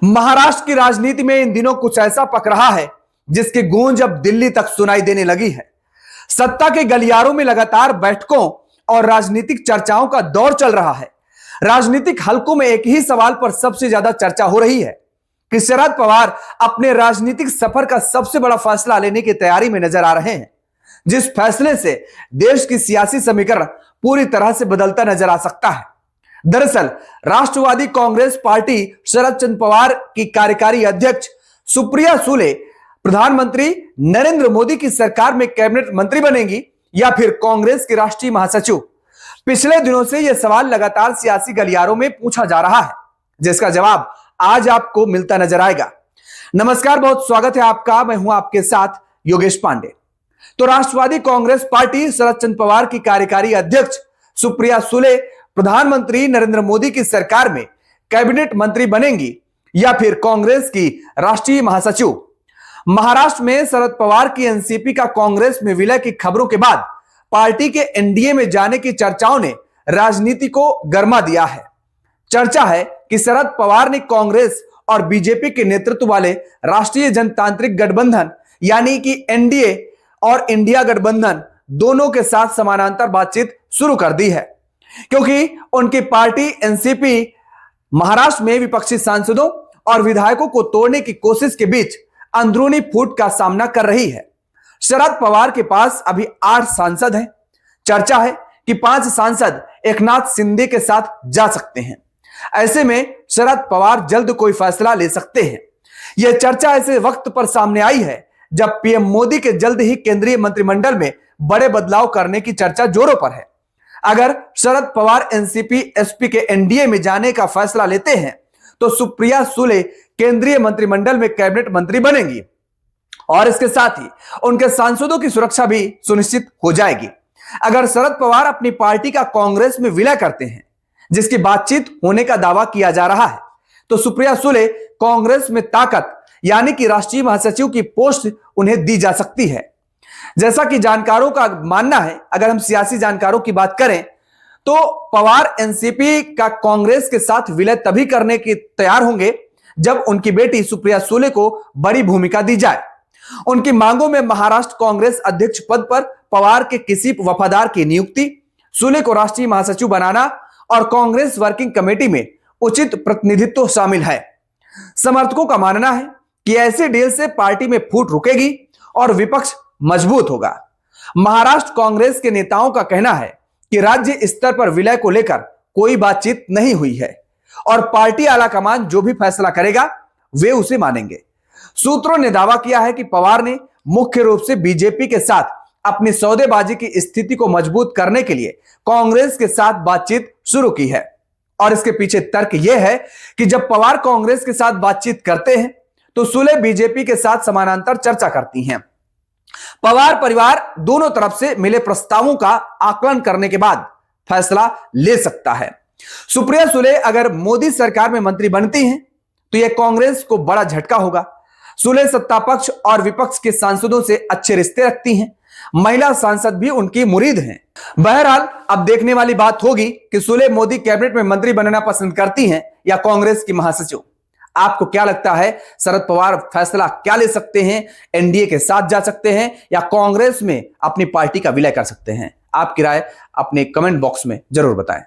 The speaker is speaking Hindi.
महाराष्ट्र की राजनीति में इन दिनों कुछ ऐसा पक रहा है जिसकी गूंज अब दिल्ली तक सुनाई देने लगी है। सत्ता के गलियारों में लगातार बैठकों और राजनीतिक चर्चाओं का दौर चल रहा है। राजनीतिक हलकों में एक ही सवाल पर सबसे ज्यादा चर्चा हो रही है कि शरद पवार अपने राजनीतिक सफर का सबसे बड़ा फैसला लेने की तैयारी में नजर आ रहे हैं, जिस फैसले से देश की सियासी समीकरण पूरी तरह से बदलता नजर आ सकता है। दरअसल राष्ट्रवादी कांग्रेस पार्टी शरद चंद्र पवार की कार्यकारी अध्यक्ष सुप्रिया सुले प्रधानमंत्री नरेंद्र मोदी की सरकार में कैबिनेट मंत्री बनेंगी या फिर कांग्रेस की राष्ट्रीय महासचिव। पिछले दिनों से यह सवाल लगातार सियासी गलियारों में पूछा जा रहा है, जिसका जवाब आज आपको मिलता नजर आएगा। नमस्कार, बहुत स्वागत है आपका। मैं हूं आपके साथ योगेश पांडे। तो राष्ट्रवादी कांग्रेस पार्टी शरद चंद्र पवार की कार्यकारी अध्यक्ष सुप्रिया सुले प्रधानमंत्री नरेंद्र मोदी की सरकार में कैबिनेट मंत्री बनेंगी या फिर कांग्रेस की राष्ट्रीय महासचिव। महाराष्ट्र में शरद पवार की एनसीपी का कांग्रेस में विलय की खबरों के बाद पार्टी के एनडीए में जाने की चर्चाओं ने राजनीति को गर्मा दिया है। चर्चा है कि शरद पवार ने कांग्रेस और बीजेपी के नेतृत्व वाले राष्ट्रीय जनतांत्रिक गठबंधन यानी कि एनडीए और इंडिया गठबंधन दोनों के साथ समानांतर बातचीत शुरू कर दी है, क्योंकि उनकी पार्टी एनसीपी महाराष्ट्र में विपक्षी सांसदों और विधायकों को तोड़ने की कोशिश के बीच अंदरूनी फूट का सामना कर रही है। शरद पवार के पास अभी 8 सांसद हैं। चर्चा है कि 5 सांसद एकनाथ शिंदे के साथ जा सकते हैं। ऐसे में शरद पवार जल्द कोई फैसला ले सकते हैं। यह चर्चा ऐसे वक्त पर सामने आई है जब पीएम मोदी के जल्द ही केंद्रीय मंत्रिमंडल में बड़े बदलाव करने की चर्चा जोरों पर है। अगर शरद पवार एनसीपी एसपी के एनडीए में जाने का फैसला लेते हैं तो सुप्रिया सुले केंद्रीय मंत्रिमंडल में कैबिनेट मंत्री बनेंगी और इसके साथ ही उनके सांसदों की सुरक्षा भी सुनिश्चित हो जाएगी। अगर शरद पवार अपनी पार्टी का कांग्रेस में विलय करते हैं, जिसकी बातचीत होने का दावा किया जा रहा है, तो सुप्रिया सुले कांग्रेस में ताकत यानी कि राष्ट्रीय महासचिव की पोस्ट उन्हें दी जा सकती है। जैसा कि जानकारों का मानना है, अगर हम सियासी जानकारों की बात करें तो पवार एनसीपी का कांग्रेस के साथ विलय तभी करने के तैयार होंगे जब उनकी बेटी सुप्रिया सुले को बड़ी भूमिका दी जाए। उनकी मांगों में महाराष्ट्र कांग्रेस अध्यक्ष पद पर पवार के किसी वफादार की नियुक्ति, सुले को राष्ट्रीय महासचिव बनाना और कांग्रेस वर्किंग कमेटी में उचित प्रतिनिधित्व शामिल है। समर्थकों का मानना है कि ऐसे डील से पार्टी में फूट रुकेगी और विपक्ष मजबूत होगा। महाराष्ट्र कांग्रेस के नेताओं का कहना है कि राज्य स्तर पर विलय को लेकर कोई बातचीत नहीं हुई है और पार्टी आलाकमान जो भी फैसला करेगा वे उसे मानेंगे। सूत्रों ने दावा किया है कि पवार ने मुख्य रूप से बीजेपी के साथ अपनी सौदेबाजी की स्थिति को मजबूत करने के लिए कांग्रेस के साथ बातचीत शुरू की है और इसके पीछे तर्क यह है कि जब पवार कांग्रेस के साथ बातचीत करते हैं तो सुले बीजेपी के साथ समानांतर चर्चा करती हैं। पवार परिवार दोनों तरफ से मिले प्रस्तावों का आकलन करने के बाद फैसला ले सकता है। सुप्रिया सुले अगर मोदी सरकार में मंत्री बनती हैं तो यह कांग्रेस को बड़ा झटका होगा। सुले सत्ता पक्ष और विपक्ष के सांसदों से अच्छे रिश्ते रखती हैं। महिला सांसद भी उनकी मुरीद हैं। बहरहाल अब देखने वाली बात होगी कि सुले मोदी कैबिनेट में मंत्री बनना पसंद करती हैं या कांग्रेस की महासचिव। आपको क्या लगता है, शरद पवार फैसला क्या ले सकते हैं? एनडीए के साथ जा सकते हैं या कांग्रेस में अपनी पार्टी का विलय कर सकते हैं? आपकी राय अपने कमेंट बॉक्स में जरूर बताएं।